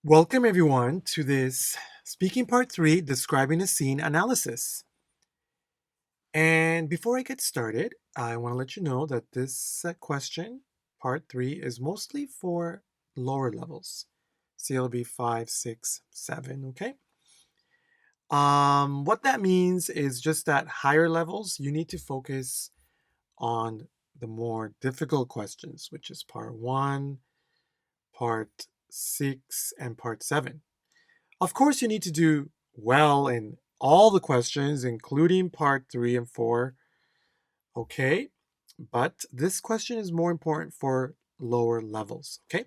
Welcome everyone to this speaking part 3, describing a scene analysis. And before I get started, I want to let you know that this question, part 3, is mostly for lower levels, CLB 5, 6, 7, okay? What that means is just that higher levels, you need to focus on the more difficult questions, which is part 1, part 6, and part 7. Of course, you need to do well in all the questions, including part 3 and 4. Okay, but this question is more important for lower levels. Okay.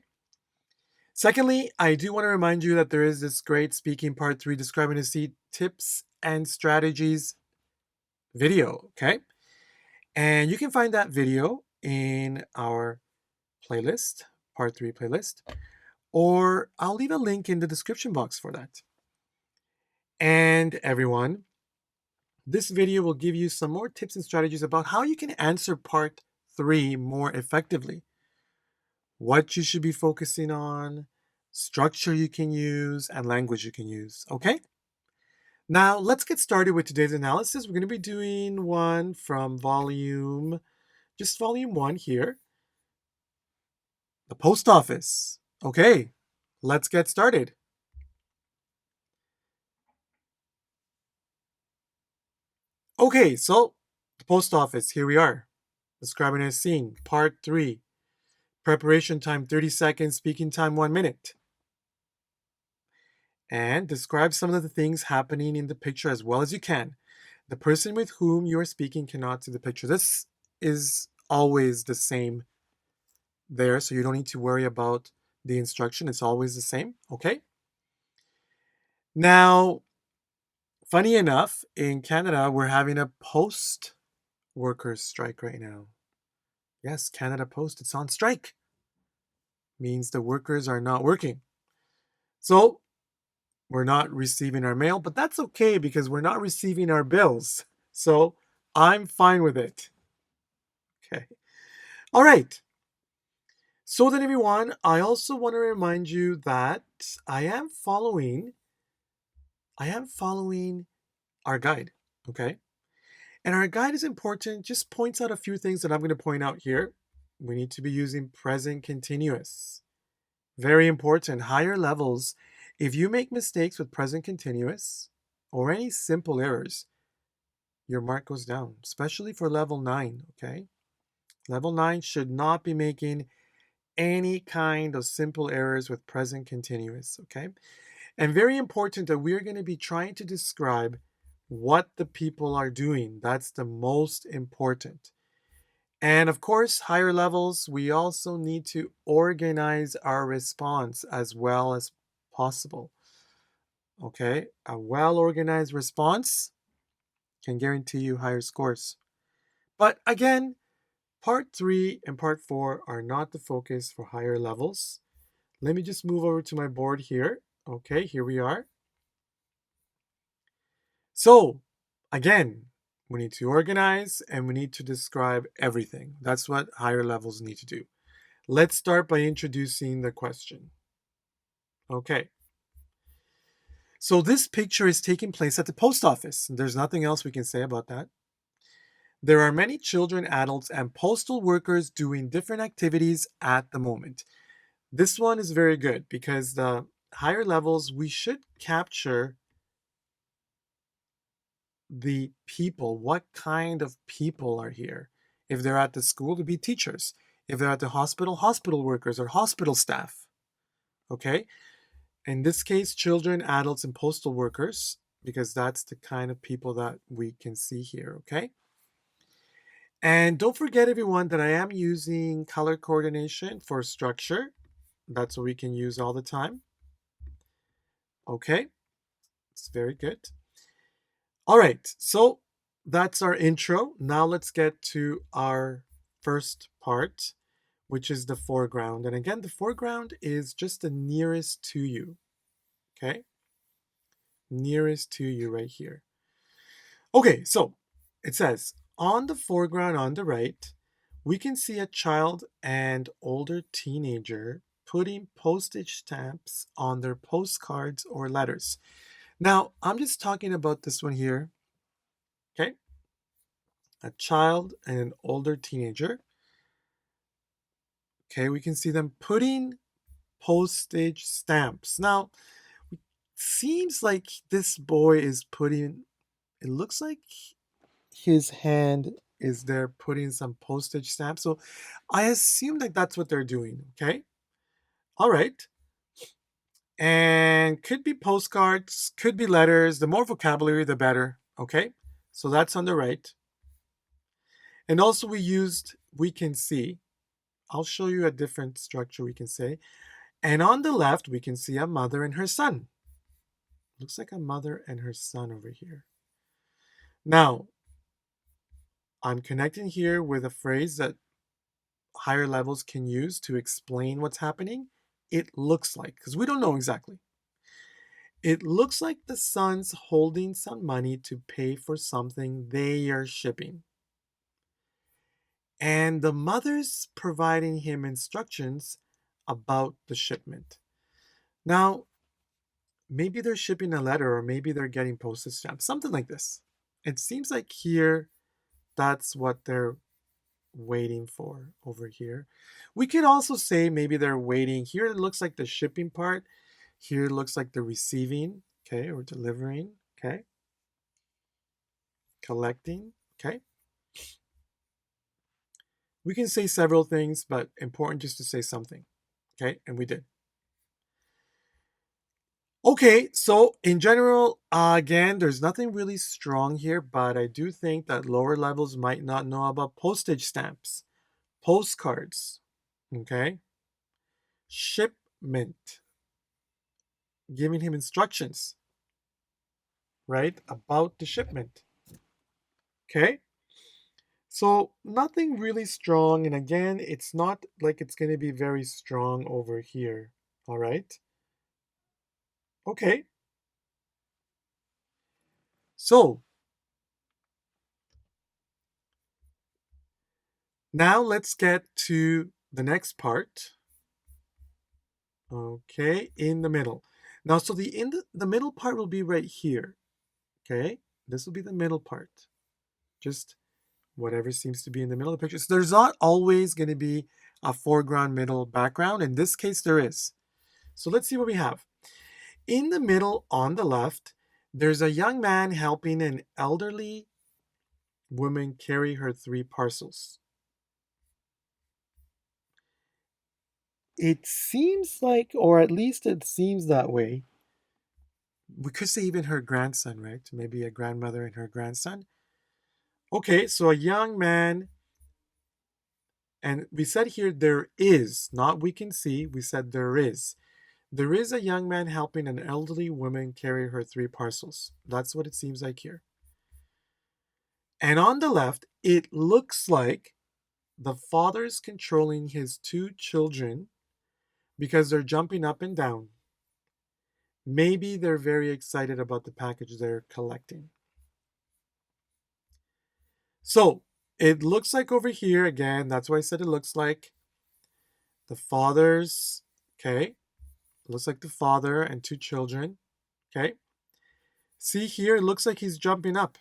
Secondly, I do want to remind you that there is this great speaking part 3 describing the C tips and strategies video. Okay. And you can find that video in our playlist, part 3 playlist, or I'll leave a link in the description box for that. And everyone, this video will give you some more tips and strategies about how you can answer part 3 more effectively. What you should be focusing on, structure you can use, and language you can use, okay? Now, let's get started with today's analysis. We're going to be doing one from volume 1 here, the post office. Okay, let's get started. Okay, so the post office, here we are. Describing a scene, part 3. Preparation time 30 seconds, speaking time 1 minute. And describe some of the things happening in the picture as well as you can. The person with whom you are speaking cannot see the picture. This is always the same there, so you don't need to worry about the instruction. It's always the same, okay? Now, funny enough, in Canada, we're having a post workers strike right now. Yes, Canada Post, it's on strike. Means the workers are not working. So we're not receiving our mail, but that's okay because we're not receiving our bills. So I'm fine with it. Okay. All right. So then everyone, I also want to remind you that I am following our guide, okay? And our guide is important, just points out a few things that I'm going to point out here. We need to be using present continuous. Very important. Higher levels, if you make mistakes with present continuous or any simple errors, your mark goes down, especially for level 9, okay? Level 9 should not be making any kind of simple errors with present continuous, okay? And very important that we're going to be trying to describe what the people are doing. That's the most important. And of course, higher levels, we also need to organize our response as well as possible. Okay, a well-organized response can guarantee you higher scores. But again, part 3 and part 4 are not the focus for higher levels. Let me just move over to my board here. Okay, here we are. So again, we need to organize and we need to describe everything. That's what higher levels need to do. Let's start by introducing the question. Okay. So this picture is taking place at the post office. There's nothing else we can say about that. There are many children, adults, and postal workers doing different activities at the moment. This one is very good because the higher levels, we should capture the people. What kind of people are here? If they're at the school, to be teachers. If they're at the hospital, hospital workers or hospital staff. Okay? In this case, children, adults, and postal workers, because that's the kind of people that we can see here, okay? And don't forget, everyone, that I am using color coordination for structure. That's what we can use all the time. Okay, it's very good. All right, so that's our intro. Now let's get to our first part, which is the foreground. And again, the foreground is just the nearest to you, okay? Nearest to you right here. Okay, so it says, on the foreground on the right, we can see a child and older teenager putting postage stamps on their postcards or letters. Now, I'm just talking about this one here, okay? A child and an older teenager. Okay, we can see them putting postage stamps. Now, it seems like this boy is putting, it looks like his hand is there putting some postage stamps. So I assume that that's what they're doing, okay? All right. And could be postcards, could be letters. The more vocabulary, the better, okay? So that's on the right. And also we can see. I'll show you a different structure we can say. And on the left, we can see a mother and her son. Looks like a mother and her son over here. Now, I'm connecting here with a phrase that higher levels can use to explain what's happening. It looks like, because we don't know exactly. It looks like the son's holding some money to pay for something they are shipping. And the mother's providing him instructions about the shipment. Now, maybe they're shipping a letter or maybe they're getting postage stamps, something like this. It seems like here that's what they're waiting for over here. We could also say maybe they're waiting. Here it looks like the shipping part. Here it looks like the receiving, okay, or delivering, okay, collecting, okay. We can say several things, but important just to say something, okay, and we did. Okay, so in general, again, there's nothing really strong here, but I do think that lower levels might not know about postage stamps, postcards, okay, shipment, giving him instructions, right, about the shipment, okay? So nothing really strong, and again, it's not like it's going to be very strong over here, all right? Okay, so now let's get to the next part. Okay, in the middle. Now, so the middle part will be right here. Okay, this will be the middle part. Just whatever seems to be in the middle of the picture. So there's not always going to be a foreground, middle, background. In this case, there is. So let's see what we have. In the middle on the left, there's a young man helping an elderly woman carry her 3 parcels. It seems like, or at least it seems that way. We could say even her grandson, right? Maybe a grandmother and her grandson. Okay, so a young man, and we said here there is, not we can see, we said there is. There is a young man helping an elderly woman carry her 3 parcels. That's what it seems like here. And on the left, it looks like the father's controlling his 2 children because they're jumping up and down. Maybe they're very excited about the package they're collecting. So it looks like over here, again, that's why I said it looks like the father's, okay, it looks like the father and 2 children, okay. See here, it looks like he's jumping up.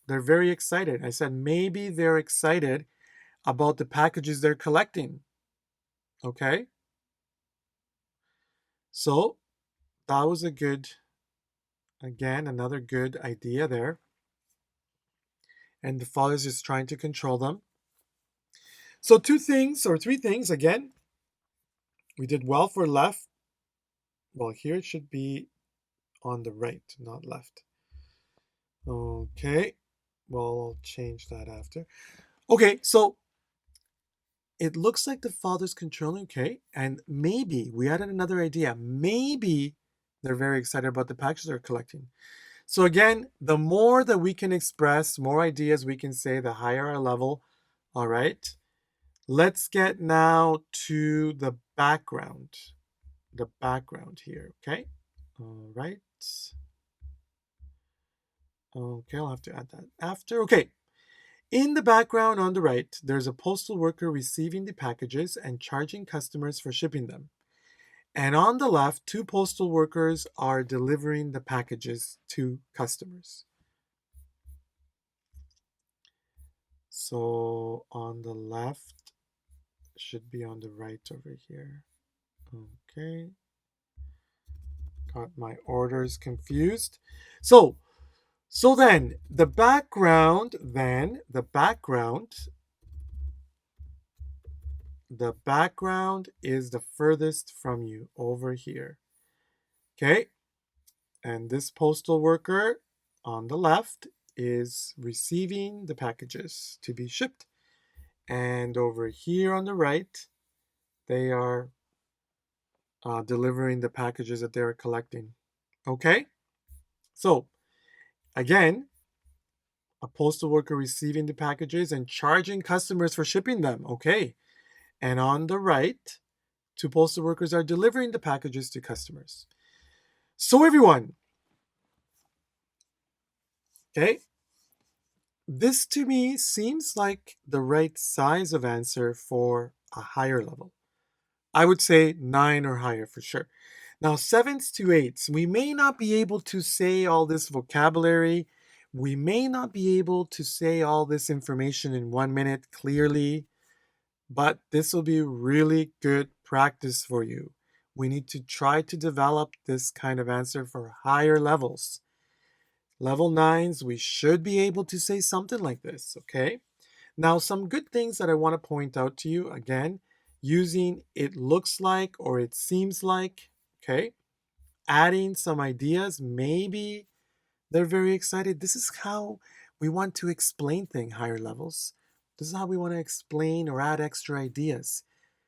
They're very excited. I said maybe they're excited about the packages they're collecting, okay. So that was a good, again, another good idea there. And the father's just trying to control them. So 2 things or 3 things, again, we did well for left. Well, here it should be on the right, not left. Okay, well, I'll change that after. Okay, so it looks like the father's controlling, okay, and maybe we added another idea. Maybe they're very excited about the packages they're collecting. So again, the more that we can express, more ideas we can say, the higher our level. All right, let's get now to the background. The background here, okay? All right. Okay, I'll have to add that after. Okay. In the background on the right, there's a postal worker receiving the packages and charging customers for shipping them. And on the left, 2 postal workers are delivering the packages to customers. So on the left should be on the right over here. Okay. Got my orders confused. So then the background is the furthest from you over here. Okay? And this postal worker on the left is receiving the packages to be shipped. And over here on the right, they are delivering the packages that they're collecting. Okay? So, again, a postal worker receiving the packages and charging customers for shipping them. Okay. And on the right, 2 postal workers are delivering the packages to customers. So, everyone, okay, this to me seems like the right size of answer for a higher level. I would say 9 or higher for sure. Now, 7s to 8s, we may not be able to say all this vocabulary. We may not be able to say all this information in 1 minute clearly, but this will be really good practice for you. We need to try to develop this kind of answer for higher levels. Level 9s, we should be able to say something like this, okay? Now, some good things that I want to point out to you, again, using it looks like or it seems like, okay? Adding some ideas, maybe they're very excited. This is how we want to explain things higher levels. This is how we want to explain or add extra ideas.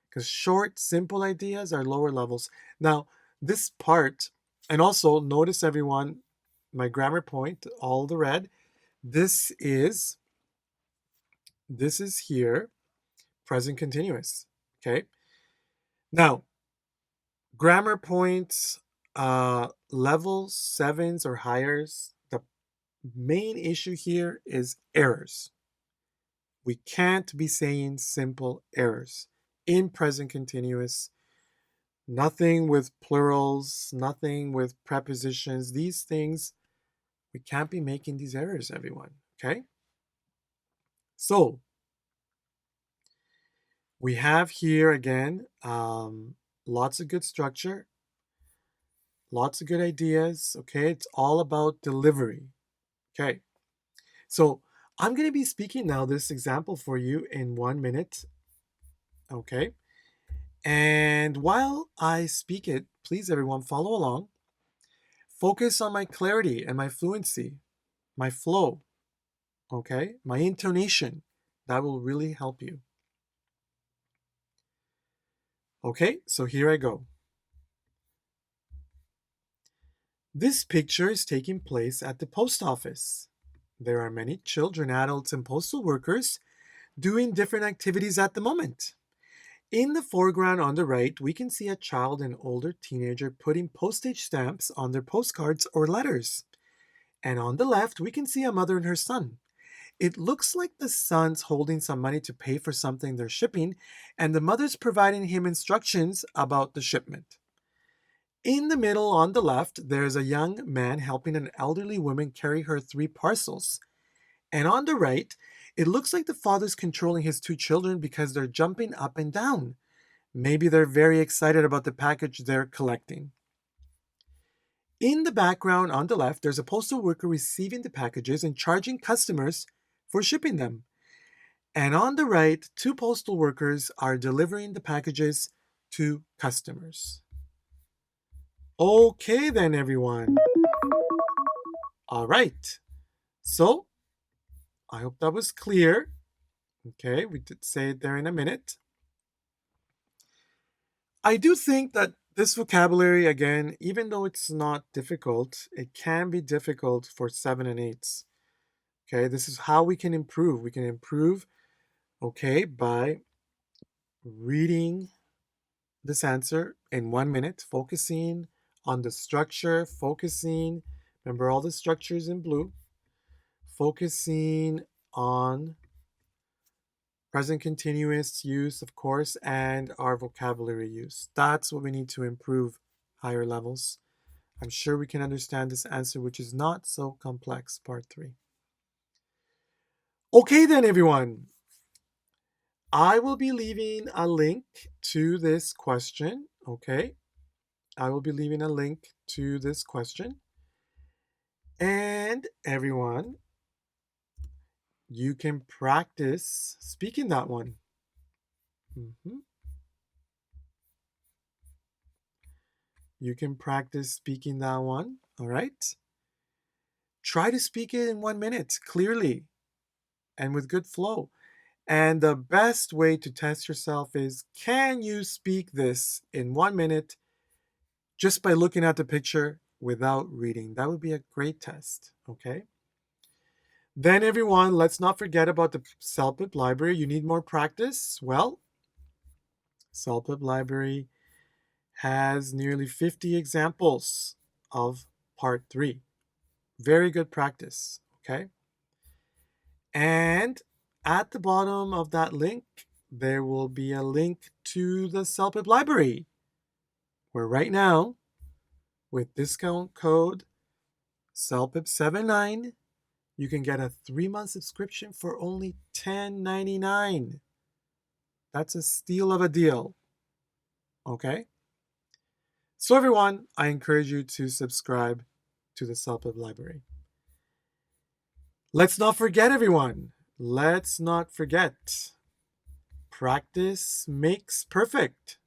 Because short, simple ideas are lower levels. Now, this part, and also notice everyone, my grammar point, all the red, this is here, present continuous, okay? Now, grammar points, level 7s or higher, the main issue here is errors. We can't be saying simple errors in present continuous. Nothing with plurals, nothing with prepositions. These things, we can't be making these errors, everyone, okay? So, we have here again, lots of good structure, lots of good ideas, okay? It's all about delivery, okay? So, I'm going to be speaking now this example for you in 1 minute, okay? And while I speak it, please everyone follow along. Focus on my clarity and my fluency, my flow, okay? My intonation. That will really help you. Okay, so here I go. This picture is taking place at the post office. There are many children, adults, and postal workers doing different activities at the moment. In the foreground on the right, we can see a child and older teenager putting postage stamps on their postcards or letters. And on the left, we can see a mother and her son. It looks like the son's holding some money to pay for something they're shipping, and the mother's providing him instructions about the shipment. In the middle on the left, there's a young man helping an elderly woman carry her 3 parcels. And on the right, it looks like the father's controlling his 2 children because they're jumping up and down. Maybe they're very excited about the package they're collecting. In the background on the left, there's a postal worker receiving the packages and charging customers for shipping them. And on the right, 2 postal workers are delivering the packages to customers. Okay then, everyone. All right. So, I hope that was clear. Okay, we did say it there in a minute. I do think that this vocabulary, again, even though it's not difficult, it can be difficult for 7 and 8s. Okay, this is how we can improve. We can improve, okay, by reading this answer in 1 minute, focusing on the structure, remember all the structures in blue, focusing on present continuous use, of course, and our vocabulary use. That's what we need to improve higher levels. I'm sure we can understand this answer, which is not so complex, part 3. Okay then, everyone. I will be leaving a link to this question, okay? I will be leaving a link to this question. And everyone, you can practice speaking that one. You can practice speaking that one, all right? Try to speak it in 1 minute clearly and with good flow. And the best way to test yourself is, can you speak this in 1 minute just by looking at the picture without reading? That would be a great test, okay? Then everyone, let's not forget about the CELPIP Library. You need more practice? Well, CELPIP Library has nearly 50 examples of part 3. Very good practice, okay? And at the bottom of that link, there will be a link to the CELPIP Library, where right now, with discount code CELPIP79, you can get a 3-month subscription for only $10.99. That's a steal of a deal, okay? So everyone, I encourage you to subscribe to the CELPIP Library. Let's not forget, everyone. Let's not forget. Practice makes perfect.